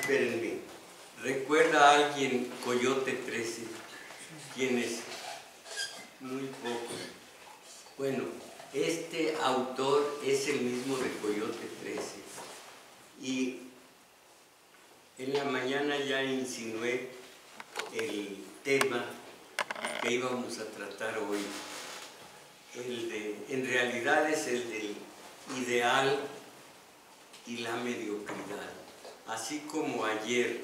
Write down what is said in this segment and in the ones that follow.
espérenme. ¿Recuerda a alguien Coyote 13? ¿Quién es? Muy pocos. Bueno, este autor es el mismo de Coyote 13. Y en la mañana ya insinué el tema que íbamos a tratar hoy. En realidad es el del ideal y la mediocridad. Así como ayer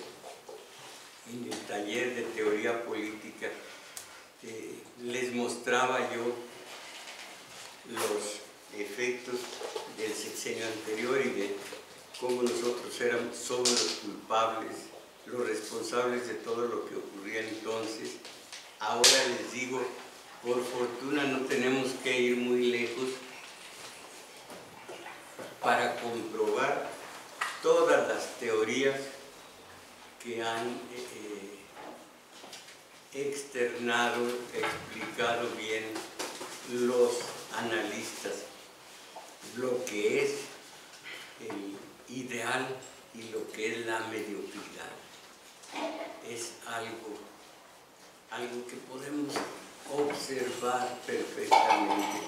en el taller de teoría política les mostraba yo los efectos del sexenio anterior y de cómo nosotros somos los culpables, los responsables de todo lo que ocurría entonces. Ahora les digo, por fortuna no tenemos que ir muy lejos para comprobar todas las teorías que han externado, explicado bien los analistas, lo que es el ideal y lo que es la mediocridad. Es algo que podemos observar perfectamente.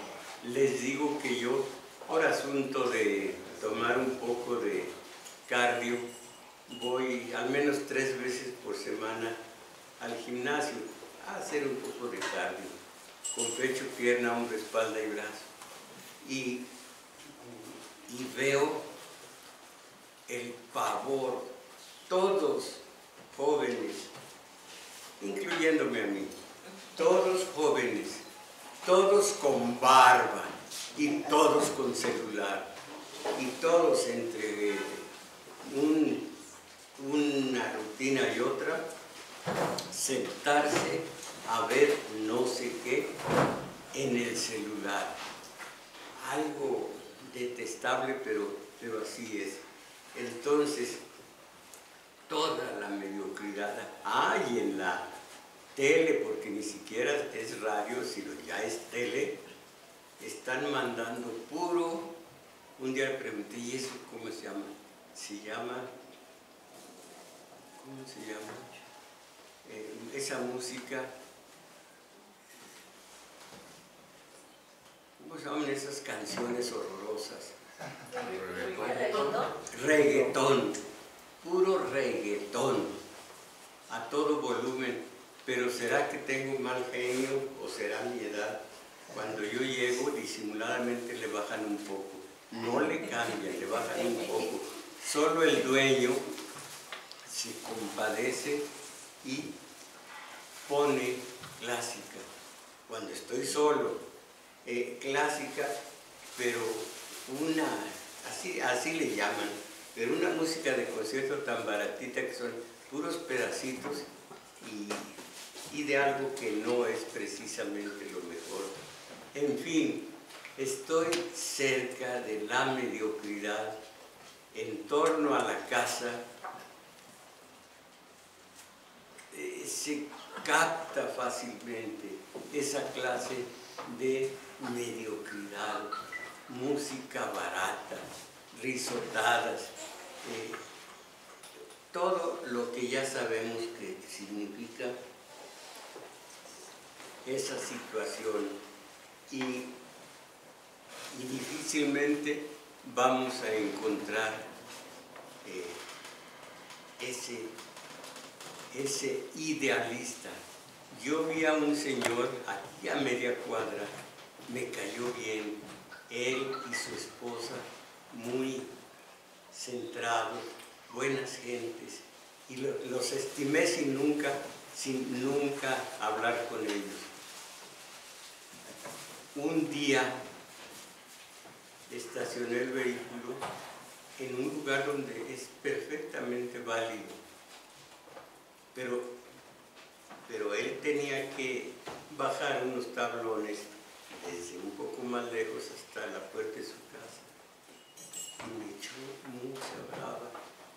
Les digo que yo, por asunto de tomar un poco de cardio, voy al menos 3 veces por semana al gimnasio a hacer un poco de cardio, con pecho, pierna, hombro, espalda y brazo. Y veo el pavor, todos jóvenes, incluyéndome a mí, todos jóvenes, todos con barba y todos con celular, y todos entre una rutina y otra, sentarse a ver no sé qué en el celular. Algo detestable, pero así es. Entonces, toda la mediocridad hay en la tele, porque ni siquiera es radio, sino ya es tele. Están mandando puro. Un día le pregunté, ¿y eso cómo se llama? ¿Cómo se llama? Esa música, ¿cómo se llaman esas canciones horrorosas? Reggaetón, puro reggaetón, a todo volumen. Pero ¿será que tengo mal genio o será mi edad? Cuando yo llego, disimuladamente le bajan un poco. No le cambian, le bajan un poco. Solo el dueño se compadece y pone clásica. Cuando estoy solo, clásica, pero así le llaman, pero una música de concierto tan baratita que son puros pedacitos y de algo que no es precisamente lo mejor. En fin, estoy cerca de la mediocridad en torno a la casa. Se capta fácilmente esa clase de mediocridad, música barata, risotadas, todo lo que ya sabemos que significa esa situación, y difícilmente vamos a encontrar ese idealista. Yo vi a un señor aquí a media cuadra, me cayó bien, él y su esposa, muy centrados, buenas gentes, y los estimé sin nunca hablar con ellos. Un día estacioné el vehículo en un lugar donde es perfectamente válido, pero él tenía que bajar unos tablones desde un poco más lejos hasta la puerta de su casa, y me echó mucha brava.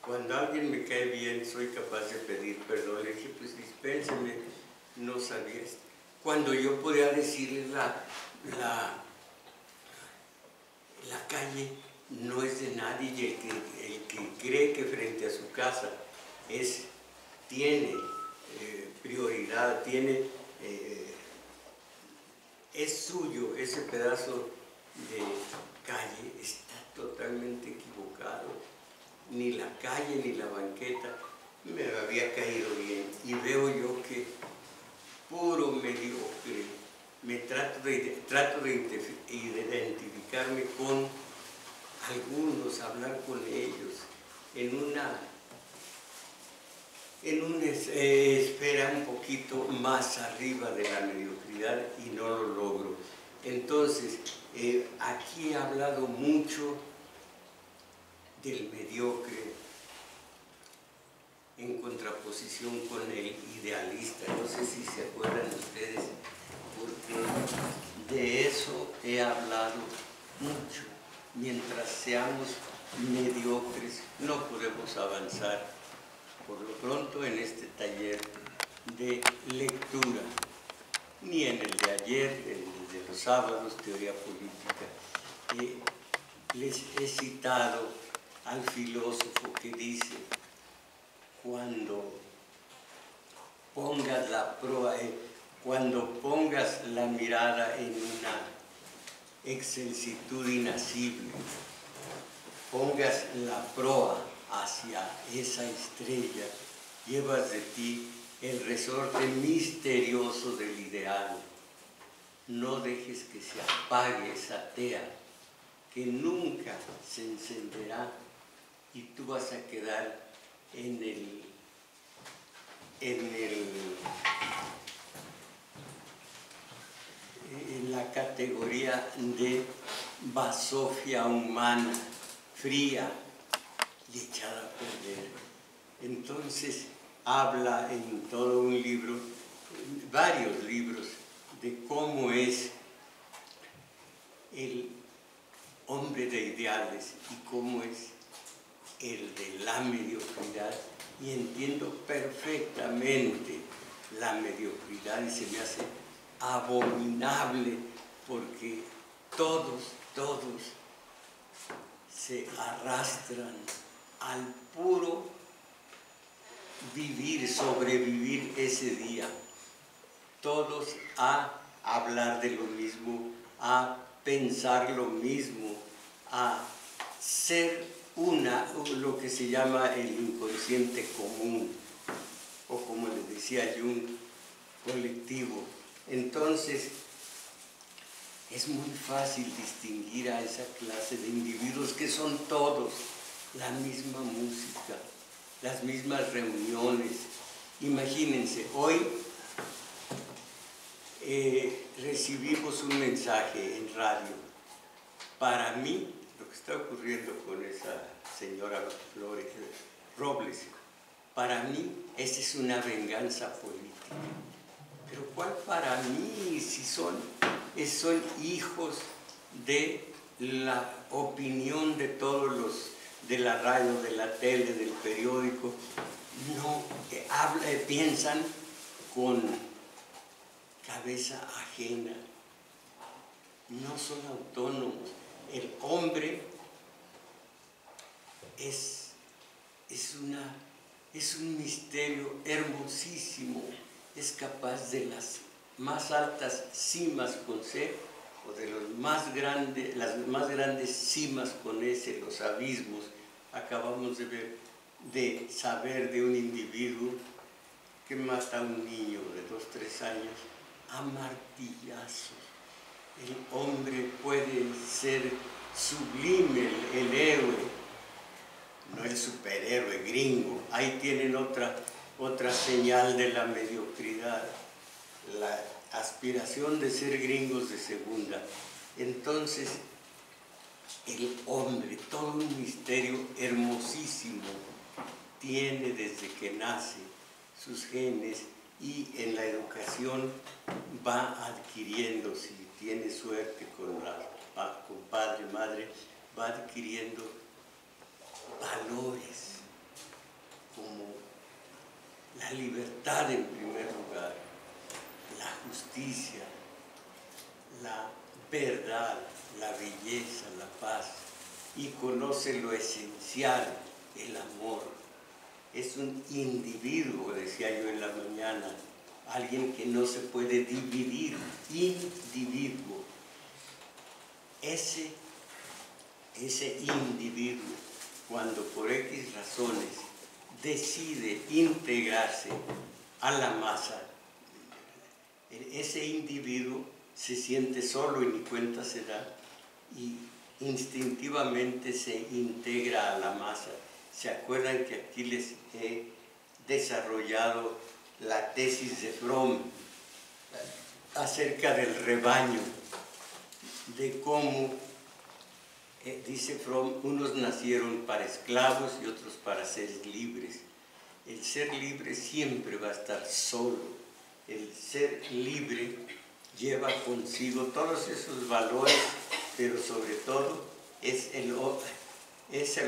Cuando alguien me cae bien, soy capaz de pedir perdón. Le dije, pues dispénseme, no sabía esto. Cuando yo podía decirle la calle no es de nadie, y el que cree que frente a su casa tiene prioridad, es suyo ese pedazo de calle, está totalmente equivocado. Ni la calle ni la banqueta me había caído bien, y veo yo que puro mediocre, trato de identificarme con algunos, hablar con ellos en una esfera un poquito más arriba de la mediocridad, y no lo logro. Entonces, aquí he hablado mucho del mediocre en contraposición con el idealista. No sé si se acuerdan ustedes, porque de eso he hablado mucho. Mientras seamos mediocres, no podemos avanzar. Por lo pronto, en este taller de lectura, ni en el de ayer, en el de los sábados, teoría política, les he citado al filósofo que dice: cuando pongas la mirada en una excelsitud inasible, pongas la proa hacia esa estrella, llevas de ti el resorte misterioso del ideal. No dejes que se apague esa tea, que nunca se encenderá, y tú vas a quedar en la categoría de basofia humana, fría y echada a perder. Entonces habla en todo un libro, varios libros, de cómo es el hombre de ideales y cómo es el de la mediocridad, y entiendo perfectamente la mediocridad, y se me hace abominable, porque todos se arrastran al puro sobrevivir ese día, todos a hablar de lo mismo, a pensar lo mismo, a ser lo que se llama el inconsciente común, o como les decía Jung, colectivo. Entonces, es muy fácil distinguir a esa clase de individuos que son todos la misma música, las mismas reuniones. Imagínense, hoy recibimos un mensaje en radio. Para mí, lo que está ocurriendo con esa señora Robles, para mí, esa es una venganza política. Pero ¿cuál para mí? Si son hijos de la opinión de todos los, de la radio, de la tele, del periódico. No, piensan con cabeza ajena, no son autónomos. El hombre es un misterio hermosísimo, es capaz de las más altas cimas con C, o de las más grandes cimas con S, los abismos. Acabamos de saber de un individuo que mata a un niño de 2, 3 años a martillazos. El hombre puede ser sublime, el héroe, no el superhéroe gringo. Ahí tienen otra señal de la mediocridad, la aspiración de ser gringos de segunda. Entonces, el hombre, todo un misterio hermosísimo, tiene desde que nace sus genes, y en la educación va adquiriendo, si tiene suerte con padre, madre, va adquiriendo valores como la libertad en primer lugar, la justicia, la verdad, la belleza, la paz, y conoce lo esencial, el amor. es un individuo, decía yo en la mañana, alguien que no se puede dividir, individuo. Ese individuo, cuando por X razones decide integrarse a la masa, ese individuo se siente solo y ni cuenta se da y instintivamente se integra a la masa. ¿Se acuerdan que aquí les he desarrollado la tesis de Fromm acerca del rebaño? De cómo, dice Fromm, unos nacieron para esclavos y otros para ser libres. El ser libre siempre va a estar solo. El ser libre lleva consigo todos esos valores, pero sobre todo es el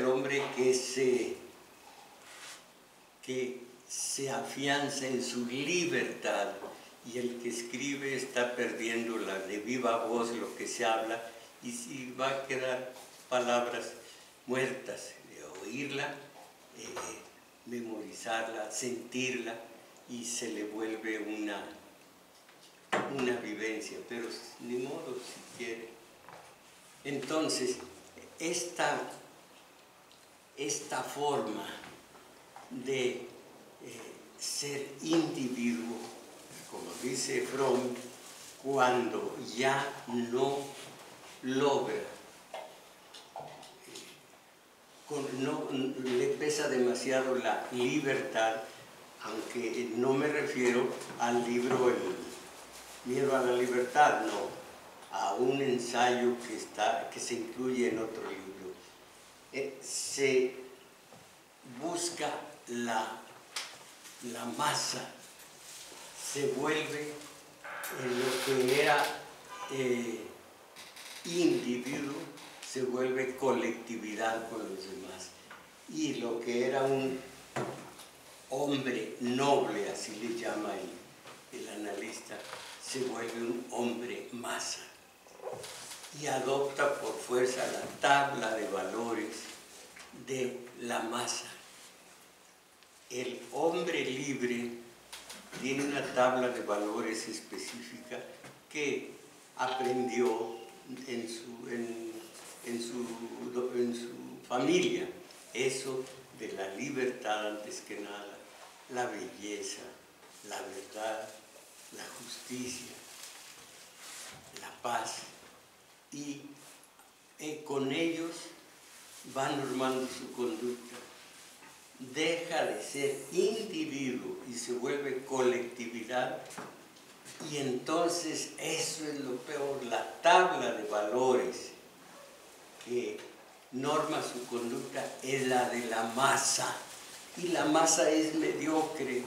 hombre que se afianza en su libertad, y el que escribe está perdiendo la de viva voz lo que se habla, y si va a quedar palabras muertas, de oírla, memorizarla, sentirla, y se le vuelve una vivencia, pero ni modo si quiere. Entonces, esta forma de ser individuo, como dice Fromm, cuando ya no logra, no le pesa demasiado la libertad, aunque no me refiero al libro El miedo a la libertad, no, a un ensayo que se incluye en otro libro. Se busca la masa, se vuelve lo que era individuo, se vuelve colectividad con los demás, y lo que era un hombre noble, así le llama el analista, se vuelve un hombre masa y adopta por fuerza la tabla de valores de la masa. El hombre libre tiene una tabla de valores específica que aprendió en su familia. Eso de la libertad antes que nada, la belleza, la verdad, la justicia, la paz, y con ellos va normando su conducta. Deja de ser individuo y se vuelve colectividad, y entonces eso es lo peor. La tabla de valores que norma su conducta es la de la masa, y la masa es mediocre.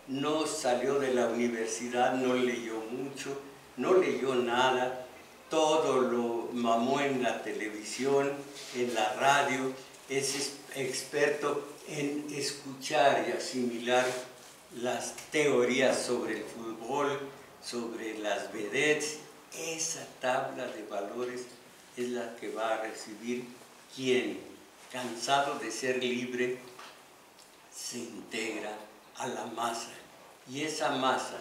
No salió de la universidad, no leyó mucho, no leyó nada, todo lo mamó en la televisión, en la radio, es experto en escuchar y asimilar las teorías sobre el fútbol, sobre las vedettes. Esa tabla de valores es la que va a recibir quien, cansado de ser libre, se integra a la masa, y esa masa,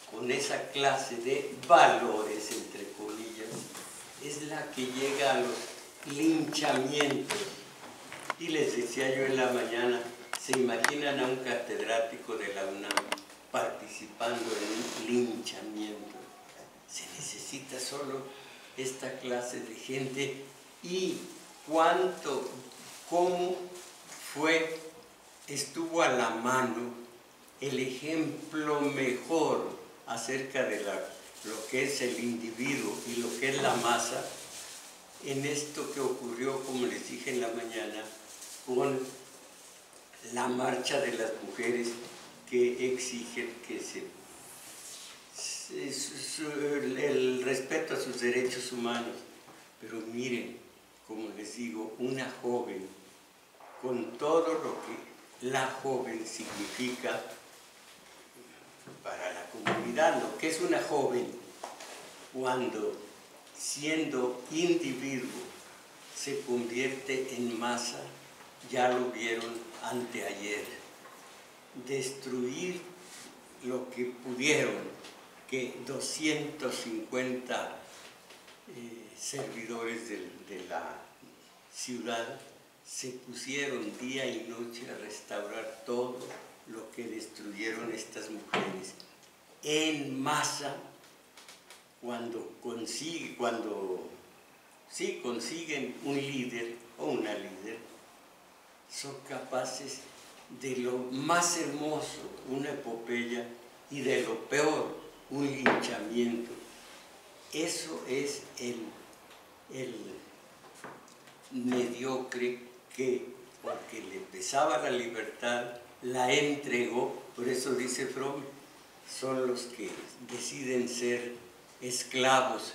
con esa clase de valores, entre comillas, es la que llega a los linchamientos. Y les decía yo en la mañana, ¿se imaginan a un catedrático de la UNAM participando en un linchamiento? Se necesita solo esta clase de gente. Y cómo estuvo a la mano el ejemplo mejor acerca de lo que es el individuo y lo que es la masa, en esto que ocurrió, como les dije en la mañana, con la marcha de las mujeres que exigen que el respeto a sus derechos humanos. Pero miren, como les digo, una joven, con todo lo que la joven significa para la comunidad, lo que es una joven, cuando siendo individuo se convierte en masa, ya lo vieron anteayer. destruir lo que pudieron, que 250 servidores de la ciudad se pusieron día y noche a restaurar todo lo que destruyeron estas mujeres en masa. Cuando consiguen un líder o una líder, son capaces de lo más hermoso, una epopeya, y de lo peor, un linchamiento. Eso es el mediocre que, porque le pesaba la libertad, la entregó. Por eso dice Fromm, son los que deciden ser esclavos.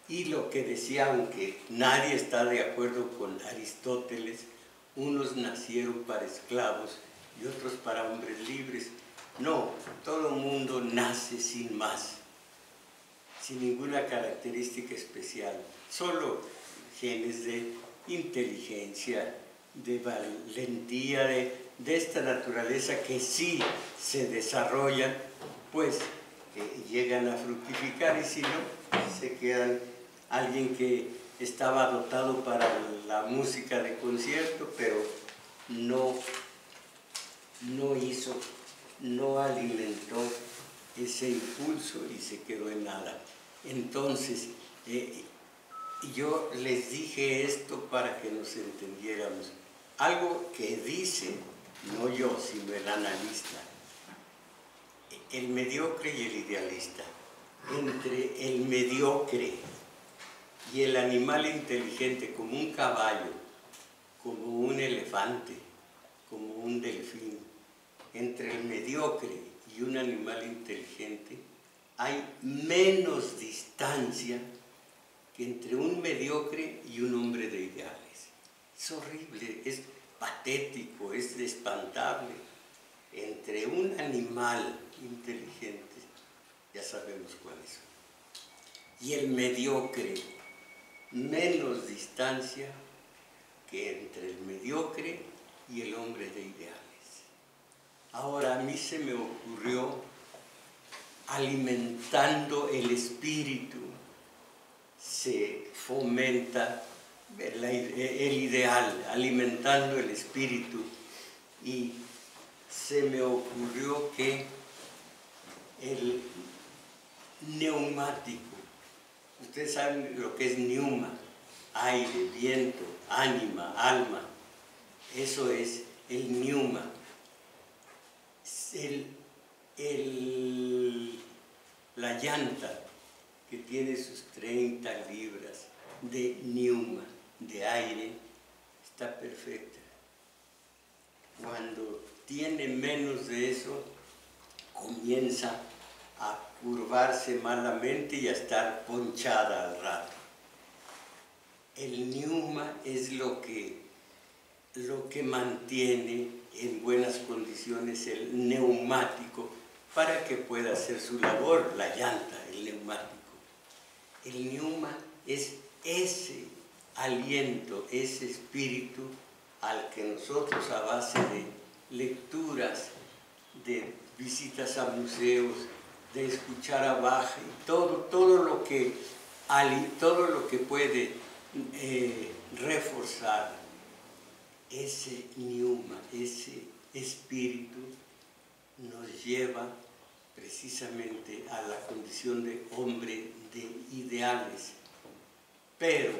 Y lo que decía, aunque nadie está de acuerdo con Aristóteles, unos nacieron para esclavos y otros para hombres libres. No, todo mundo nace sin más, sin ninguna característica especial, solo genes de inteligencia, de valentía, de esta naturaleza que sí se desarrollan, pues llegan a fructificar, y si no, se quedan alguien que estaba dotado para la música de concierto, pero no alimentó ese impulso y se quedó en nada. Entonces, yo les dije esto para que nos entendiéramos. Algo que dice, no yo, sino el analista, el mediocre y el idealista. Entre el mediocre y el animal inteligente, como un caballo, como un elefante, como un delfín, entre el mediocre y un animal inteligente hay menos distancia que entre un mediocre y un hombre de ideales. Es horrible, es patético, es espantable. Entre un animal inteligente, ya sabemos cuáles son, y el mediocre, menos distancia que entre el mediocre y el hombre de ideales. Ahora, a mí se me ocurrió, alimentando el espíritu, se fomenta el ideal, alimentando el espíritu, y se me ocurrió que el neumático, ustedes saben lo que es neuma, aire, viento, ánima, alma, eso es el neuma. La llanta que tiene sus 30 libras de neuma, de aire, está perfecta. Cuando tiene menos de eso, comienza a curvarse malamente y a estar ponchada al rato. El neuma es lo que mantiene en buenas condiciones el neumático para que pueda hacer su labor, la llanta, el neumático. El neuma es ese aliento, ese espíritu al que nosotros, a base de lecturas, de visitas a museos, de escuchar a Bach y todo lo que puede reforzar ese neuma, ese espíritu, nos lleva precisamente a la condición de hombre de ideales. Pero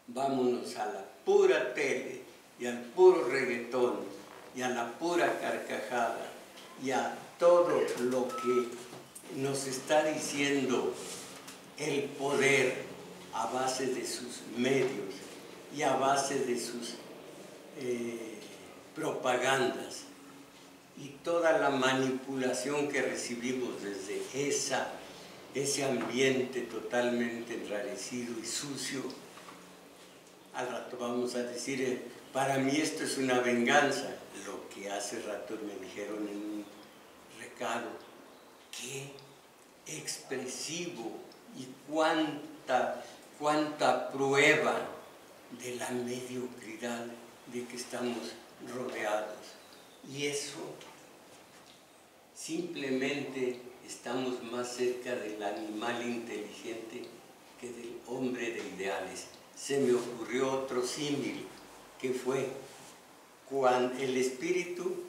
vámonos a la pura tele y al puro reggaetón y a la pura carcajada y a todo lo que nos está diciendo el poder a base de sus medios y a base de sus propagandas, y toda la manipulación que recibimos desde ese ambiente totalmente enrarecido y sucio. Al rato vamos a decir, para mí esto es una venganza, lo que hace rato me dijeron en un recado. Qué expresivo y cuánta prueba de la mediocridad de que estamos rodeados. Y eso simplemente estamos más cerca del animal inteligente que del hombre de ideales. Se me ocurrió otro símil, que fue cuando el espíritu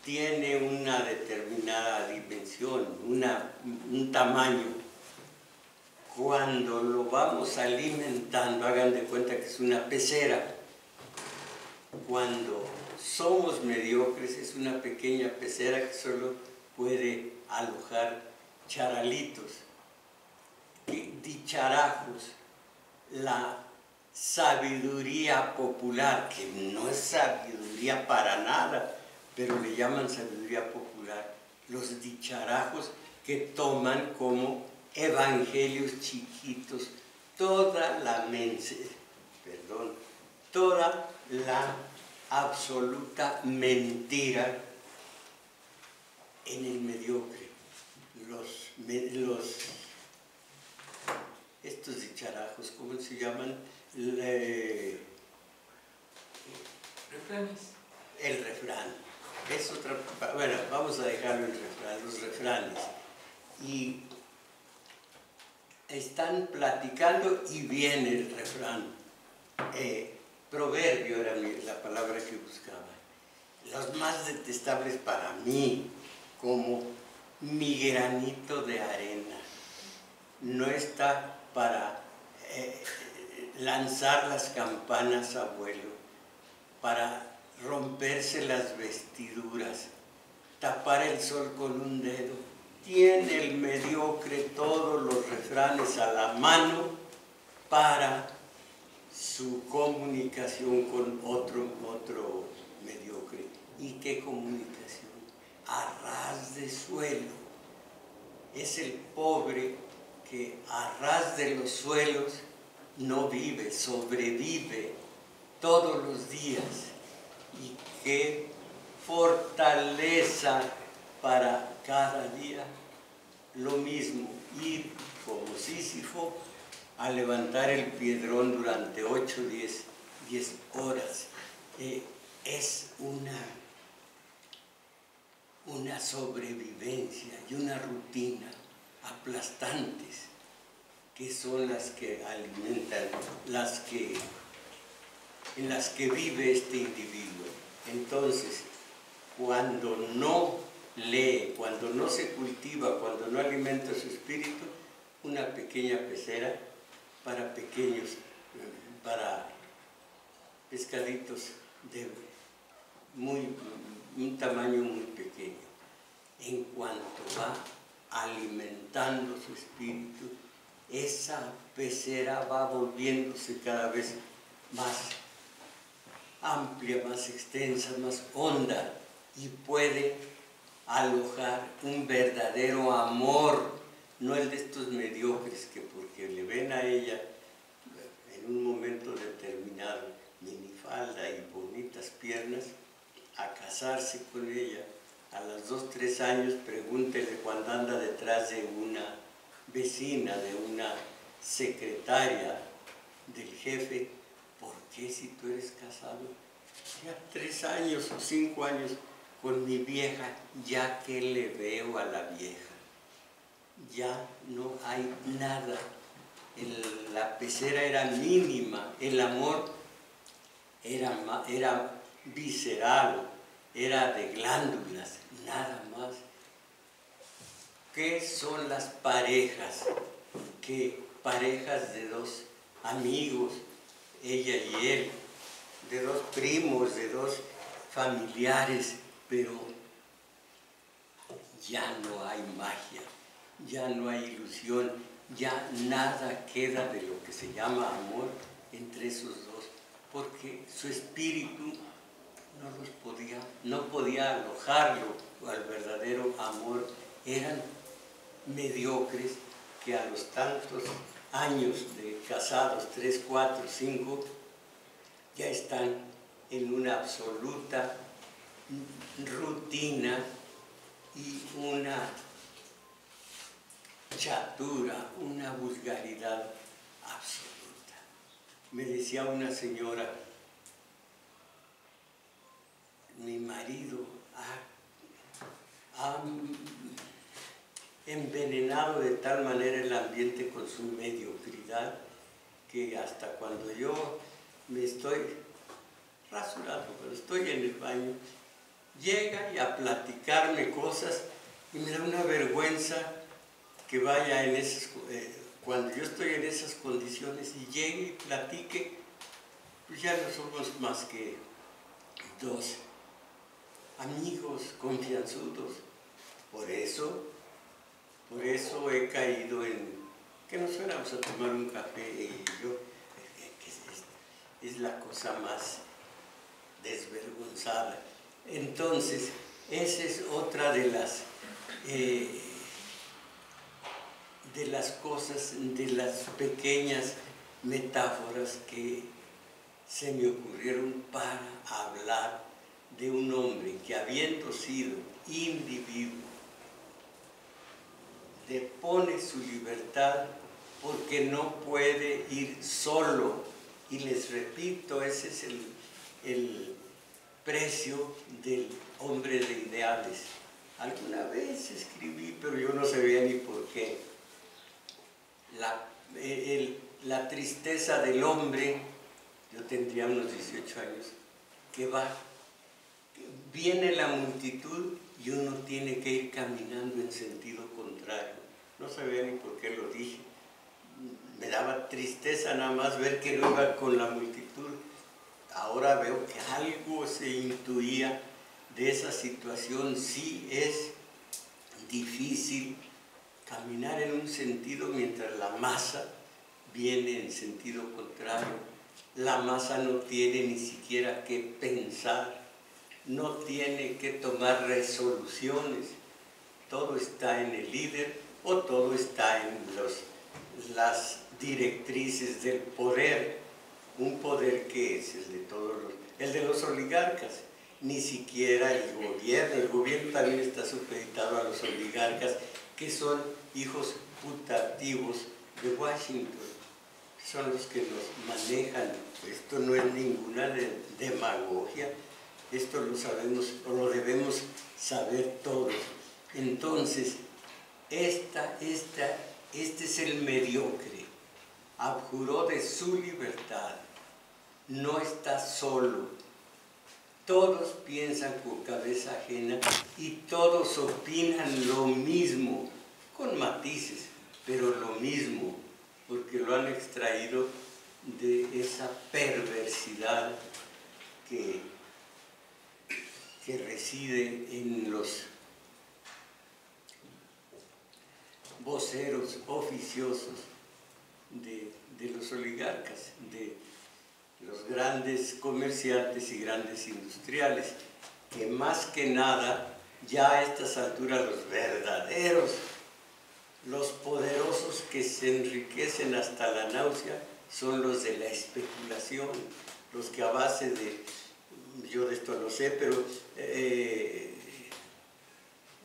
tiene una determinada dimensión, un tamaño. Cuando lo vamos alimentando, hagan de cuenta que es una pecera. Cuando somos mediocres es una pequeña pecera que solo puede alojar charalitos, dicharajos, la sabiduría popular, que no es sabiduría para nada, pero le llaman sabiduría popular, los dicharajos que toman como evangelios chiquitos toda la toda la absoluta mentira en el mediocre. Estos dicharajos, ¿cómo se llaman? Refranes. El refrán. Es otra, bueno, vamos a dejarlo en refrán, los refranes. Y están platicando y viene el refrán. Proverbio era la palabra que buscaba. Los más detestables para mí, como mi granito de arena, no está para lanzar las campanas a vuelo, para romperse las vestiduras, tapar el sol con un dedo. Tiene el mediocre todos los refranes a la mano para su comunicación con otro mediocre. ¿Y qué comunicación? A ras de suelo. Es el pobre que a ras de los suelos no vive, sobrevive todos los días. Y qué fortaleza para cada día. Lo mismo, ir como Sísifo a levantar el piedrón durante 8, 10 horas. Es una sobrevivencia y una rutina aplastantes, que son las que alimentan, en las que vive este individuo. Entonces, cuando no lee, cuando no se cultiva, cuando no alimenta su espíritu, una pequeña pecera para pescaditos de un tamaño muy pequeño. En cuanto va alimentando su espíritu, esa pecera va volviéndose cada vez más amplia, más extensa, más honda, y puede alojar un verdadero amor, no el de estos mediocres que porque le ven a ella en un momento determinado minifalda y bonitas piernas, a casarse con ella. A los 2, 3 años, pregúntele cuando anda detrás de una vecina, de una secretaria del jefe, ¿por qué si tú eres casado? Ya 3 años o 5 años con mi vieja, ya que le veo a la vieja, ya no hay nada. La pecera era mínima, el amor era visceral, era de glándulas, nada más. ¿Qué son las parejas? Parejas de 2 amigos, ella y él, de 2 primos, de 2 familiares, pero ya no hay magia, ya no hay ilusión, ya nada queda de lo que se llama amor entre esos 2, porque su espíritu no podía alojarlo al verdadero amor. Eran mediocres que a los tantos años de casados, 3, 4, 5, ya están en una absoluta rutina y una chatura, una vulgaridad absoluta. Me decía una señora, mi marido han envenenado de tal manera el ambiente con su mediocridad que hasta cuando yo me estoy rasurando, cuando estoy en el baño, llega y a platicarme cosas y me da una vergüenza que vaya en esas, cuando yo estoy en esas condiciones y llegue y platique, pues ya no somos más que dos amigos confianzudos. Por eso he caído en que nos fuéramos a tomar un café y yo, es la cosa más desvergonzada. Entonces, esa es otra de las cosas, de las pequeñas metáforas que se me ocurrieron para hablar de un hombre que, habiendo sido individuo, depone su libertad porque no puede ir solo. Y les repito, ese es el precio del hombre de ideales. Alguna vez escribí, pero yo no sabía ni por qué, la tristeza del hombre, yo tendría unos 18 años, que viene la multitud y uno tiene que ir caminando en sentido contrario. No sabía ni por qué lo dije. Me daba tristeza nada más ver que no iba con la multitud. Ahora veo que algo se intuía de esa situación. Sí es difícil caminar en un sentido mientras la masa viene en sentido contrario. La masa no tiene ni siquiera que pensar, no tiene que tomar resoluciones. Todo está en el líder o todo está en las directrices del poder. Un poder que es el de los oligarcas. Ni siquiera el gobierno también está supeditado a los oligarcas, que son hijos putativos de Washington. Son los que nos manejan. Esto no es ninguna demagogia, esto lo sabemos o lo debemos saber todos. Entonces, este es el mediocre, abjuró de su libertad, no está solo, todos piensan con cabeza ajena y todos opinan lo mismo, con matices, pero lo mismo, porque lo han extraído de esa perversidad que reside en los voceros oficiosos de los oligarcas, de los grandes comerciantes y grandes industriales, que más que nada, ya a estas alturas los verdaderos, los poderosos que se enriquecen hasta la náusea, son los de la especulación, los que a base de, yo de esto lo sé, pero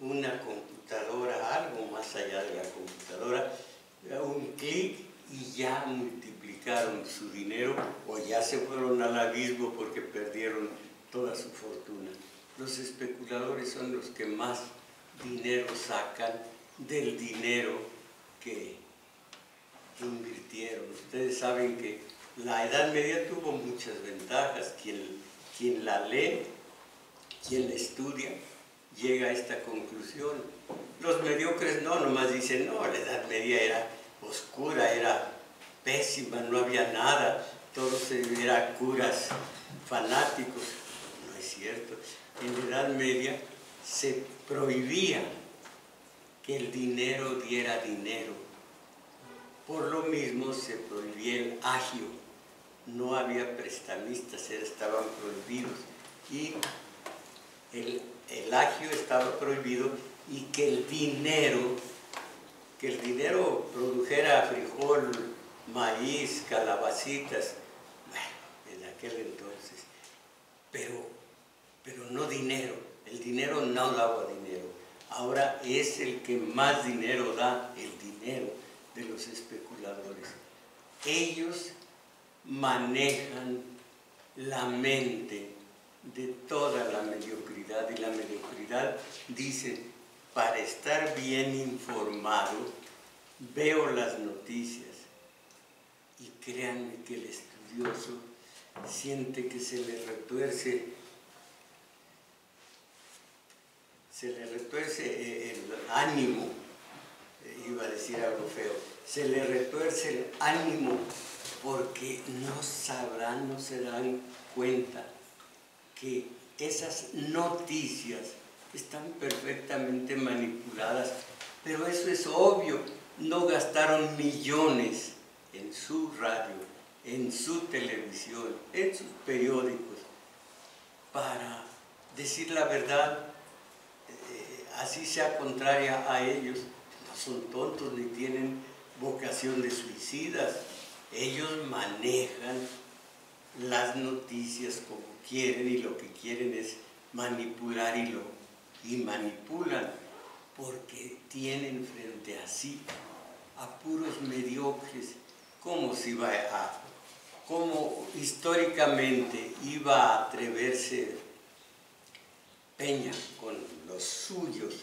una computadora, algo más allá de la computadora, un clic y ya multiplicaron su dinero o ya se fueron al abismo porque perdieron toda su fortuna. Los especuladores son los que más dinero sacan del dinero que invirtieron. Ustedes saben que la Edad Media tuvo muchas ventajas. Quien la lee, quien la estudia, llega a esta conclusión. Los mediocres no, nomás dicen, no, la Edad Media era oscura, era pésima, no había nada, todos eran curas fanáticos. No es cierto. En la Edad Media se prohibía que el dinero diera dinero. Por lo mismo se prohibía el agio. No había prestamistas, estaban prohibidos. Y el agio estaba prohibido y que el dinero produjera frijol, maíz, calabacitas, bueno, en aquel entonces, pero no dinero. El dinero no daba dinero. Ahora es el que más dinero da, el dinero de los especuladores. Ellos manejan la mente de toda la mediocridad, y la mediocridad, dicen, para estar bien informado, veo las noticias y créanme que el estudioso siente que se le retuerce el ánimo, iba a decir algo feo, se le retuerce el ánimo porque no sabrán, no se dan cuenta que esas noticias están perfectamente manipuladas, pero eso es obvio, no gastaron millones en su radio, en su televisión, en sus periódicos, para decir la verdad, así sea contraria a ellos. No son tontos ni tienen vocación de suicidas, ellos manejan las noticias como quieren y lo que quieren es manipular y manipulan porque tienen frente a sí a puros mediocres. ¿Cómo históricamente iba a atreverse Peña con los suyos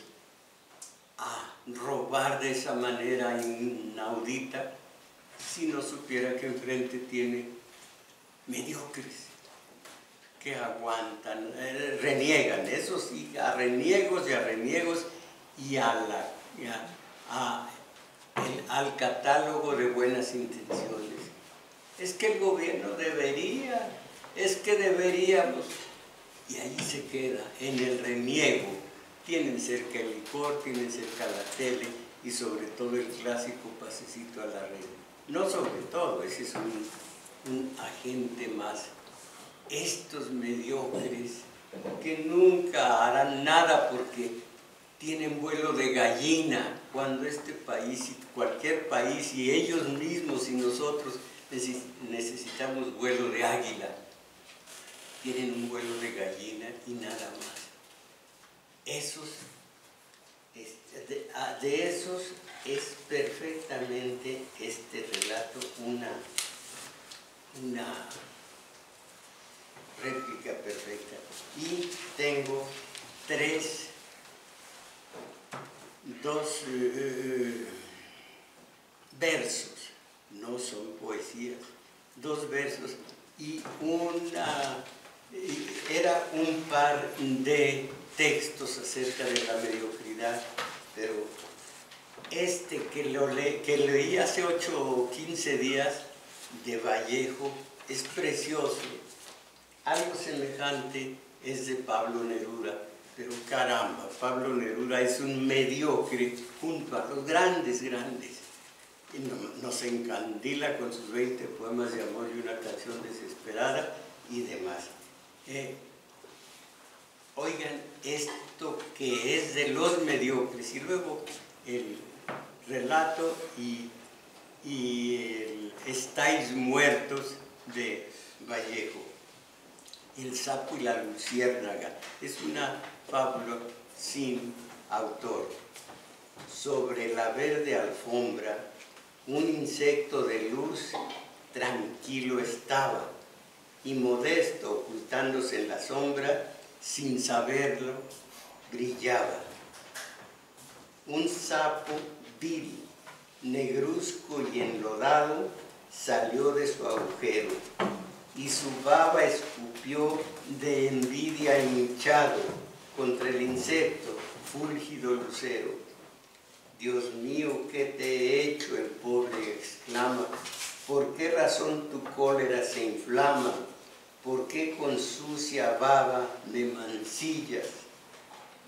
a robar de esa manera inaudita si no supiera que enfrente tiene mediocres que aguantan, reniegan, eso sí, a reniegos y al catálogo de buenas intenciones. Es que el gobierno debería, es que deberíamos, y ahí se queda, en el reniego. Tienen cerca el licor, tienen cerca la tele y sobre todo el clásico pasecito a la red. No sobre todo, ese es un agente más. Estos mediocres que nunca harán nada porque tienen vuelo de gallina, cuando este país y cualquier país y ellos mismos y nosotros necesitamos vuelo de águila. Tienen un vuelo de gallina y nada más. De esos es perfectamente este relato una réplica perfecta. Y tengo dos versos, no son poesías, dos versos y era un par de textos acerca de la mediocridad, pero que leí hace 8 o 15 días de Vallejo es precioso. Algo semejante es de Pablo Neruda, pero caramba, Pablo Neruda es un mediocre junto a los grandes. Y nos encandila con sus 20 poemas de amor y una canción desesperada y demás. Oigan, esto que es de los mediocres, y luego el relato y Estáis muertos de Vallejo. El sapo y la luciérnaga es una fábula sin autor. Sobre la verde alfombra, un insecto de luz tranquilo estaba, y modesto, ocultándose en la sombra, sin saberlo, brillaba. Un sapo vil, negruzco y enlodado, salió de su agujero, y su baba escupió de envidia hinchado contra el insecto, fúlgido lucero. Dios mío, ¿qué te he hecho? El pobre exclama. ¿Por qué razón tu cólera se inflama? ¿Por qué con sucia baba me mancillas?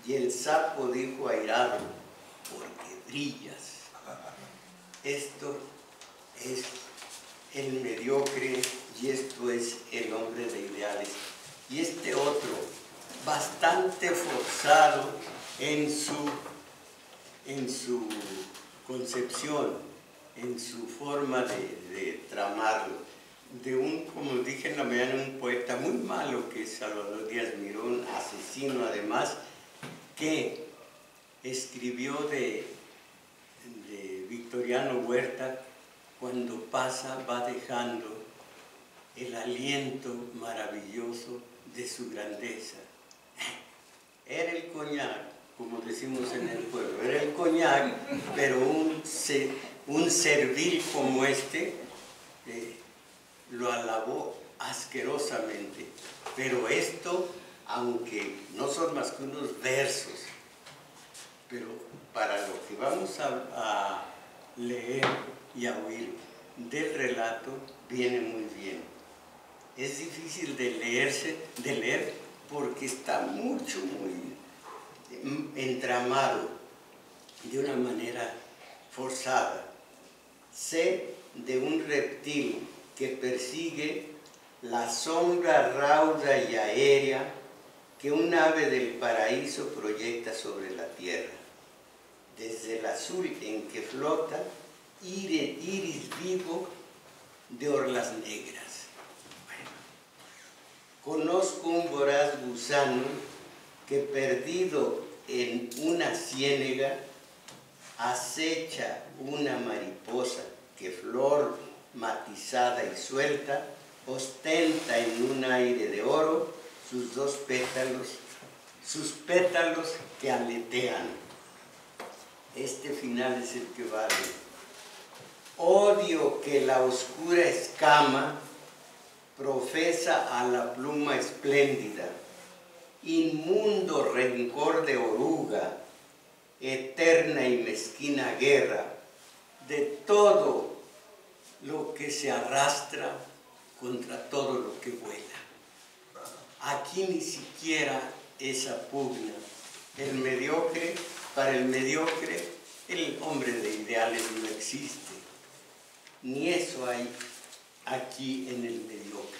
Y el sapo dijo airado, porque brillas. Esto es el mediocre y esto es el hombre de ideales. Y este otro, bastante forzado en su concepción, en su forma de tramarlo, como dije en la mañana, un poeta muy malo que es Salvador Díaz Mirón, asesino además, que escribió de Victoriano Huerta, cuando pasa va dejando el aliento maravilloso de su grandeza. Era el coñac, como decimos en el pueblo, era el coñac, pero un servil como este lo alabó asquerosamente. Pero esto, aunque no son más que unos versos, pero para lo que vamos a leer y a oír del relato, viene muy bien. Es difícil de leer porque está muy entramado de una manera forzada. Sé de un reptil que persigue la sombra rauda y aérea que un ave del paraíso proyecta sobre la tierra. Desde el azul en que flota, iris vivo de orlas negras. Bueno, conozco un voraz gusano que perdido en una ciénega acecha una mariposa que flor matizada y suelta ostenta en un aire de oro sus pétalos que aletean. Este final es el que vale. Odio que la oscura escama profesa a la pluma espléndida, inmundo rencor de oruga, eterna y mezquina guerra de todo lo que se arrastra contra todo lo que vuela. Aquí ni siquiera esa pugna. Para el mediocre, el hombre de ideales no existe. Ni eso hay aquí en el mediocre.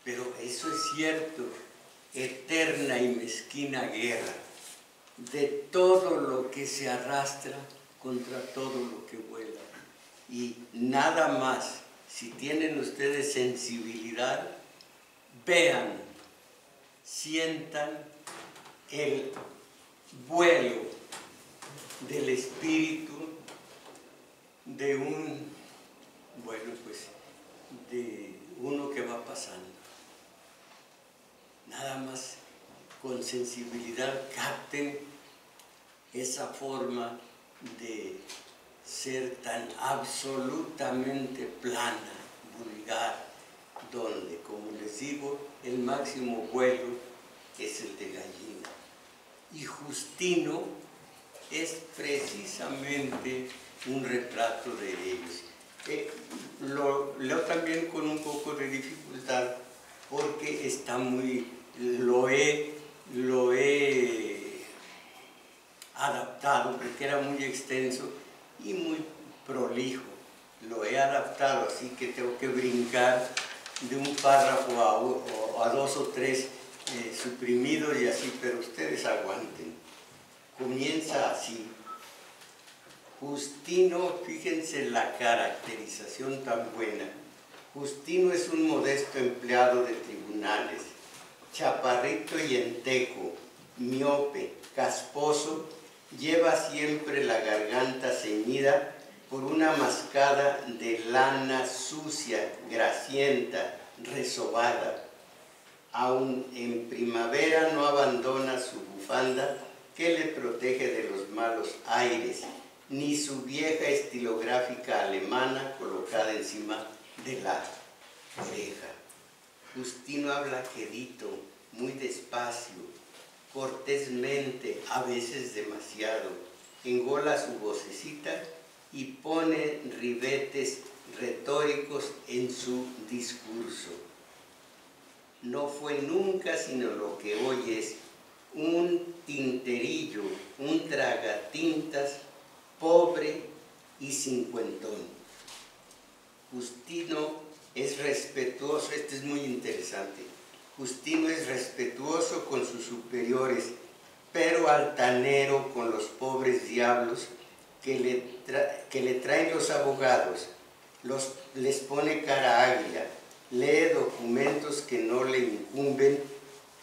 Pero eso es cierto, eterna y mezquina guerra de todo lo que se arrastra contra todo lo que vuela. Y nada más, si tienen ustedes sensibilidad, vean, sientan el vuelo del espíritu de de uno que va pasando. Nada más con sensibilidad capten esa forma de ser tan absolutamente plana, vulgar, donde, como les digo, el máximo vuelo es el de gallina. Y Justino es precisamente un retrato de ellos. Lo leo también con un poco de dificultad porque está lo he adaptado porque era muy extenso y muy prolijo. Lo he adaptado, así que tengo que brincar de un párrafo a dos o tres suprimidos y así, pero ustedes aguanten. Comienza así. Justino, fíjense la caracterización tan buena. Justino es un modesto empleado de tribunales, chaparrito y enteco, miope, casposo, lleva siempre la garganta ceñida por una mascada de lana sucia, grasienta, resobada. Aun en primavera no abandona su bufanda que le protege de los malos aires, ni su vieja estilográfica alemana colocada encima de la oreja. Justino habla quedito, muy despacio, cortésmente, a veces demasiado, engola su vocecita y pone ribetes retóricos en su discurso. No fue nunca sino lo que hoy es un tinterillo, un tragatintas, pobre y cincuentón. Justino es respetuoso, este es muy interesante, Justino es respetuoso con sus superiores, pero altanero con los pobres diablos que le traen los abogados, les pone cara águila, lee documentos que no le incumben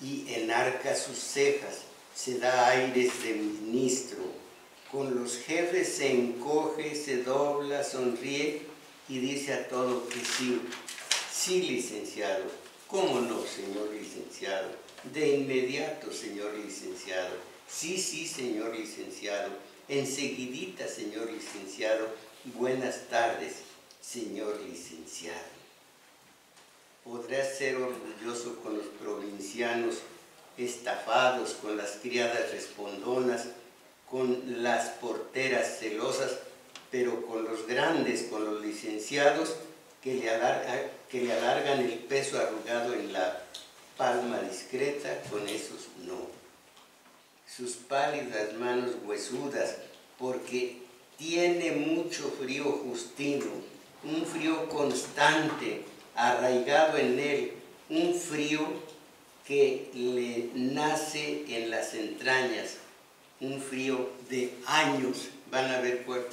y enarca sus cejas, se da aires de ministro. Con los jefes se encoge, se dobla, sonríe y dice a todo que sí. Sí, licenciado. ¿Cómo no, señor licenciado? De inmediato, señor licenciado. Sí, sí, señor licenciado. Enseguidita, señor licenciado. Buenas tardes, señor licenciado. Podrás ser orgulloso con los provincianos estafados, con las criadas respondonas, con las porteras celosas, pero con los grandes, con los licenciados que le alargan el peso arrugado en la palma discreta, con esos no. Sus pálidas manos huesudas, porque tiene mucho frío Justino, un frío constante, arraigado en él, un frío que le nace en las entrañas, un frío de años. Van a ver por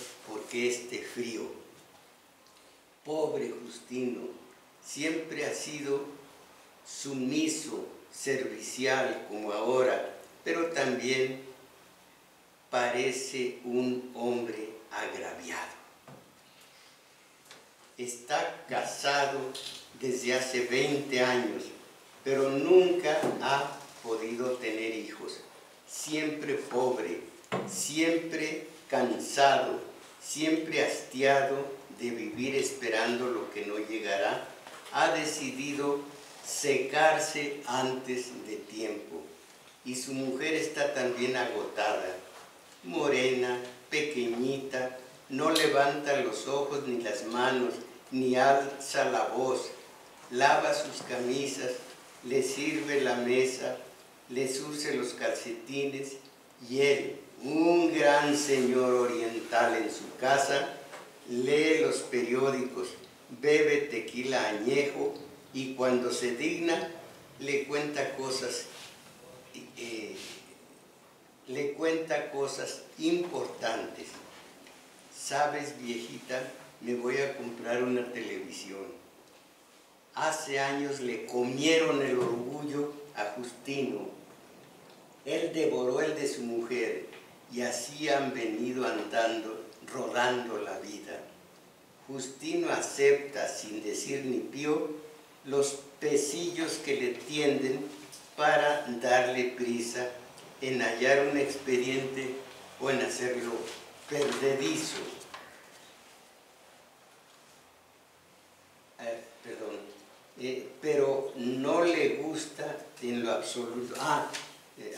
qué este frío. Pobre Justino, siempre ha sido sumiso, servicial como ahora, pero también parece un hombre agraviado. Está casado desde hace 20 años, pero nunca ha podido tener hijos. Siempre pobre, siempre cansado, siempre hastiado de vivir esperando lo que no llegará, ha decidido secarse antes de tiempo. Y su mujer está también agotada, morena, pequeñita, no levanta los ojos ni las manos, ni alza la voz, lava sus camisas, le sirve la mesa, le surce los calcetines, y él, un gran señor oriental en su casa, lee los periódicos, bebe tequila añejo, y cuando se digna le cuenta cosas importantes. ¿Sabes, viejita? Me voy a comprar una televisión. Hace años le comieron el orgullo a Justino. Él devoró el de su mujer y así han venido andando, rodando la vida. Justino acepta, sin decir ni pío, los pesillos que le tienden para darle prisa en hallar un expediente o en hacerlo perdedizo. Pero no le gusta en lo absoluto.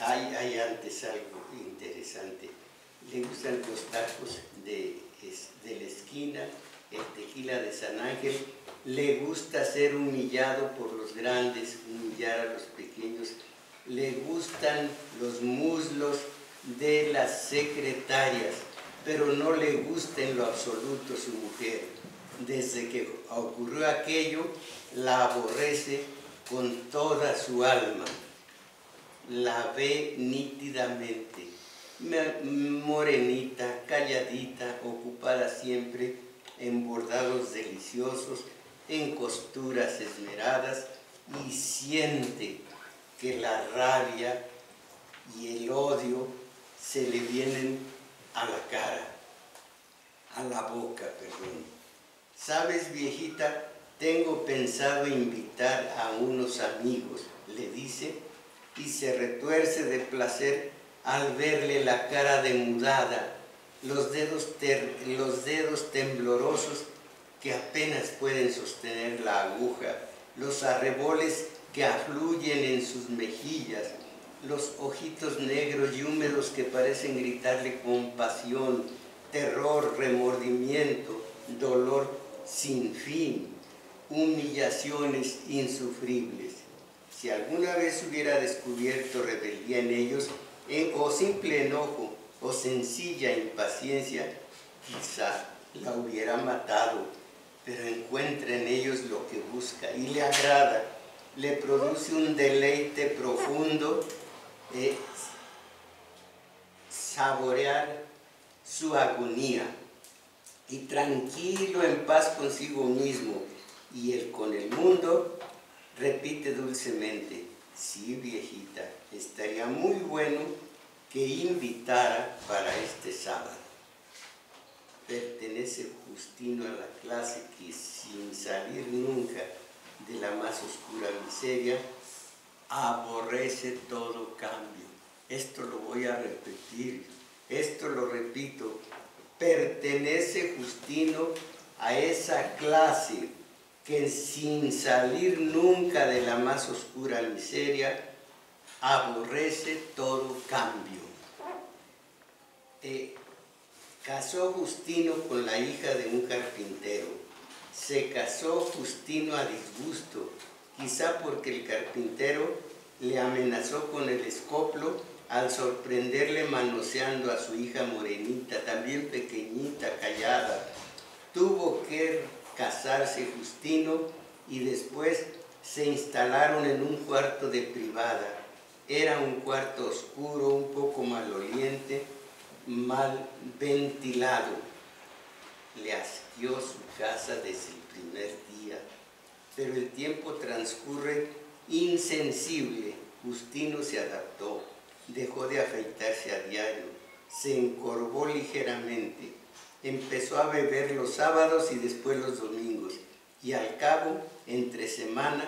Hay antes algo interesante. Le gustan los tacos de la esquina, el tequila de San Ángel. Le gusta ser humillado por los grandes, humillar a los pequeños. Le gustan los muslos de las secretarias, pero no le gusta en lo absoluto su mujer. Desde que ocurrió aquello, la aborrece con toda su alma. La ve nítidamente, morenita, calladita, ocupada siempre en bordados deliciosos, en costuras esmeradas, y siente que la rabia y el odio se le vienen a la cara, a la boca, perdón. ¿Sabes, viejita? Tengo pensado invitar a unos amigos, le dice, y se retuerce de placer al verle la cara demudada, los dedos temblorosos que apenas pueden sostener la aguja, los arreboles que afluyen en sus mejillas, los ojitos negros y húmedos que parecen gritarle compasión, terror, remordimiento, dolor sin fin, humillaciones insufribles. Si alguna vez hubiera descubierto rebeldía en ellos, o simple enojo, o sencilla impaciencia, quizá la hubiera matado, pero encuentra en ellos lo que busca y le agrada, le produce un deleite profundo saborear su agonía, y tranquilo en paz consigo mismo y él con el mundo, repite dulcemente: sí, viejita, estaría muy bueno que invitara para este sábado. Pertenece Justino a la clase que, sin salir nunca de la más oscura miseria, aborrece todo cambio. esto lo voy a repetir, esto lo repito, pertenece Justino a esa clase que sin salir nunca de la más oscura miseria, aborrece todo cambio. Casó Justino con la hija de un carpintero. Se casó Justino a disgusto, quizá porque el carpintero le amenazó con el escoplo al sorprenderle manoseando a su hija morenita, también pequeñita, callada. Tuvo que casarse Justino y después se instalaron en un cuarto de privada. Era un cuarto oscuro, un poco maloliente, mal ventilado. Le asqueó su casa desde el primer día, pero el tiempo transcurre insensible. Justino se adaptó, dejó de afeitarse a diario, se encorvó ligeramente, empezó a beber los sábados y después los domingos, y al cabo, entre semana,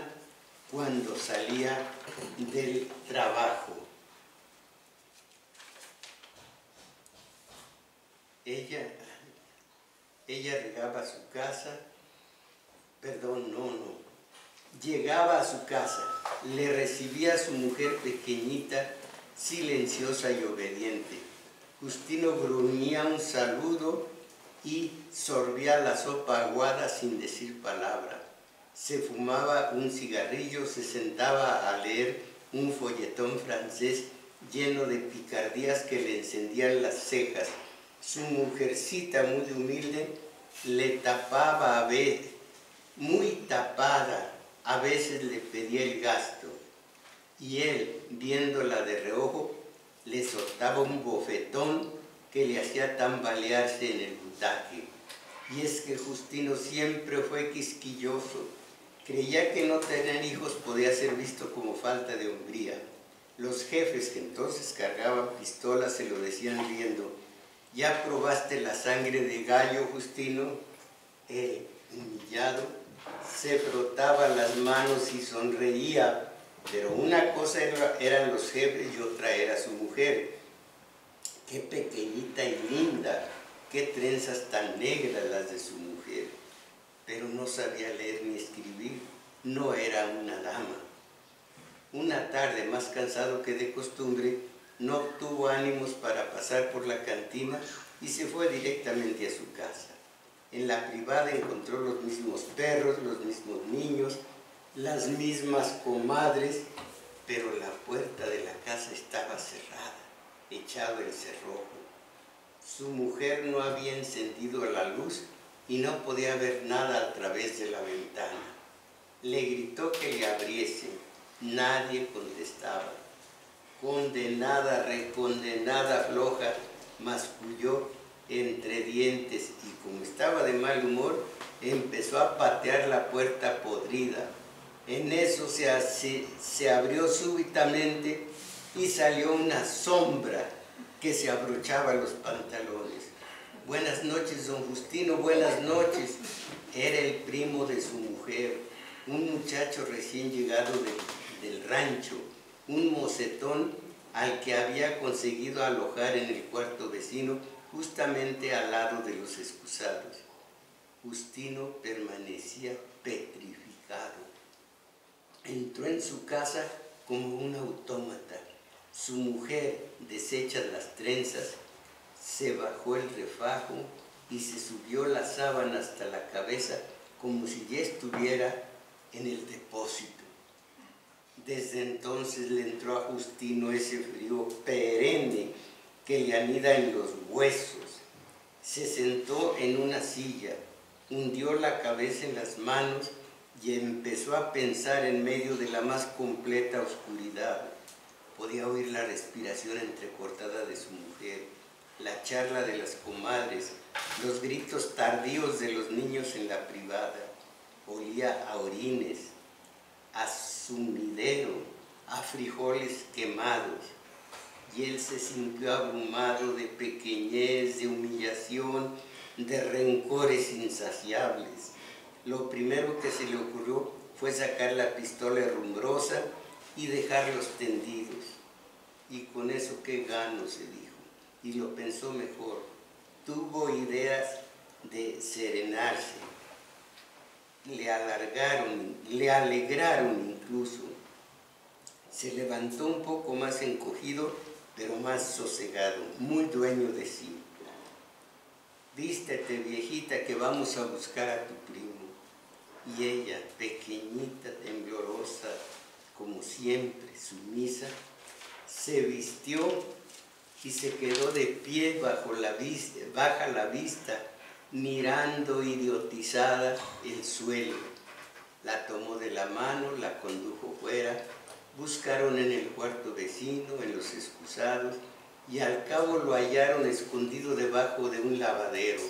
cuando salía del trabajo. Ella regaba su casa, llegaba a su casa, le recibía a su mujer pequeñita, silenciosa y obediente. Justino gruñía un saludo y sorbía la sopa aguada sin decir palabra. Se fumaba un cigarrillo, se sentaba a leer un folletón francés lleno de picardías que le encendían las cejas. Su mujercita, muy humilde, le tapaba muy tapada, a veces le pedía el gasto, y él, viéndola de reojo, le soltaba un bofetón que le hacía tambalearse en el butaque. Y es que Justino siempre fue quisquilloso. Creía que no tener hijos podía ser visto como falta de hombría. Los jefes, que entonces cargaban pistolas, se lo decían riendo. ¿Ya probaste la sangre de gallo, Justino? Él, humillado, se frotaba las manos y sonreía, pero una cosa eran los jefes y otra era su mujer. Qué pequeñita y linda, qué trenzas tan negras las de su mujer, pero no sabía leer ni escribir, no era una dama. Una tarde, más cansado que de costumbre, no obtuvo ánimos para pasar por la cantina y se fue directamente a su casa. En la privada encontró los mismos perros, los mismos niños, las mismas comadres, pero la puerta de la casa estaba cerrada, echado el cerrojo. Su mujer no había encendido la luz y no podía ver nada a través de la ventana. Le gritó que le abriese, nadie contestaba. Condenada, recondenada, floja, masculló entre dientes y como estaba de mal humor, empezó a patear la puerta podrida. En eso se abrió súbitamente y salió una sombra que se abrochaba los pantalones. Buenas noches, don Justino, buenas noches. Era el primo de su mujer, un muchacho recién llegado del rancho, un mocetón al que había conseguido alojar en el cuarto vecino, justamente al lado de los excusados. Justino permanecía petrificado. Entró en su casa como un autómata. Su mujer, deshechas las trenzas, se bajó el refajo y se subió la sábana hasta la cabeza como si ya estuviera en el depósito. Desde entonces le entró a Justino ese frío perenne que le anida en los huesos. Se sentó en una silla, hundió la cabeza en las manos y empezó a pensar en medio de la más completa oscuridad. Podía oír la respiración entrecortada de su mujer, la charla de las comadres, los gritos tardíos de los niños en la privada. Olía a orines, a sumidero, a frijoles quemados. Y él se sintió abrumado de pequeñez, de humillación, de rencores insaciables. Lo primero que se le ocurrió fue sacar la pistola herrumbrosa y dejarlos tendidos. ¿Y con eso qué gano?, se dijo, y lo pensó mejor. Tuvo ideas de serenarse, le alegraron incluso. Se levantó un poco más encogido, pero más sosegado, muy dueño de sí. Vístete, viejita, que vamos a buscar a tu primo. Y ella, pequeñita, temblorosa, como siempre, sumisa, se vistió y se quedó de pie baja la vista, mirando idiotizada el suelo. La tomó de la mano, la condujo fuera, buscaron en el cuarto vecino, en los excusados, y al cabo lo hallaron escondido debajo de un lavadero.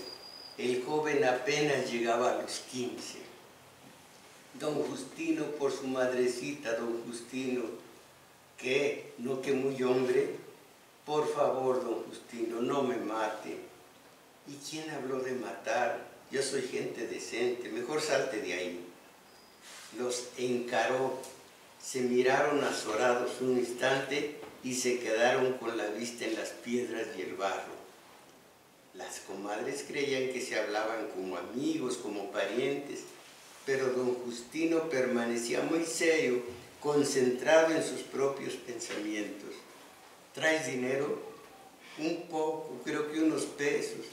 El joven apenas llegaba a los 15. Don Justino, por su madrecita, don Justino, ¿qué? ¿No que muy hombre? Por favor, don Justino, no me mate. ¿Y quién habló de matar? Yo soy gente decente, mejor salte de ahí. Los encaró, se miraron azorados un instante y se quedaron con la vista en las piedras y el barro. Las comadres creían que se hablaban como amigos, como parientes, pero don Justino permanecía muy serio, concentrado en sus propios pensamientos. ¿Traes dinero? Un poco, creo que unos pesos.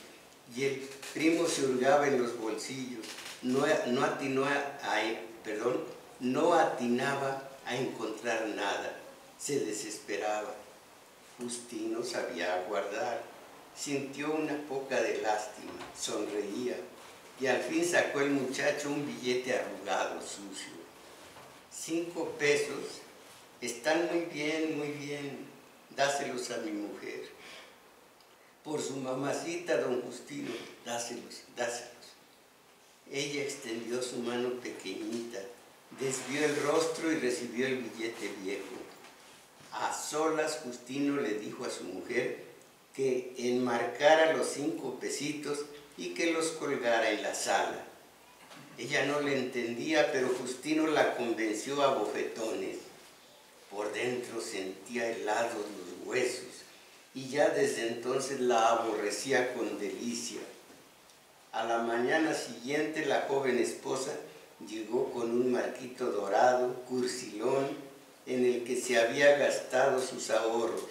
Y el primo se hurgaba en los bolsillos. No atinaba a encontrar nada. Se desesperaba. Justino sabía aguardar. Sintió una poca de lástima, sonreía. Y al fin sacó el muchacho un billete arrugado, sucio. 5 pesos. Están muy bien. Dáselos a mi mujer. Por su mamacita, don Justino, dáselos. Ella extendió su mano pequeñita, desvió el rostro y recibió el billete viejo. A solas, Justino le dijo a su mujer que enmarcara los 5 pesitos y que los colgara en la sala. Ella no le entendía, pero Justino la convenció a bofetones. Por dentro sentía helados los huesos y ya desde entonces la aborrecía con delicia. A la mañana siguiente la joven esposa llegó con un marquito dorado, cursilón, en el que se había gastado sus ahorros.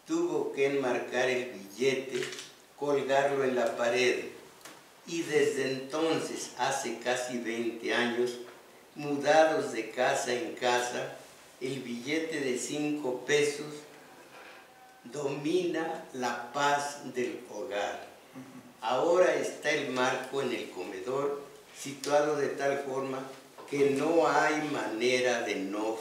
Tuvo que enmarcar el billete, colgarlo en la pared, y desde entonces, hace casi 20 años, mudados de casa en casa, el billete de 5 pesos domina la paz del hogar. Ahora está el marco en el comedor, situado de tal forma que no hay manera de no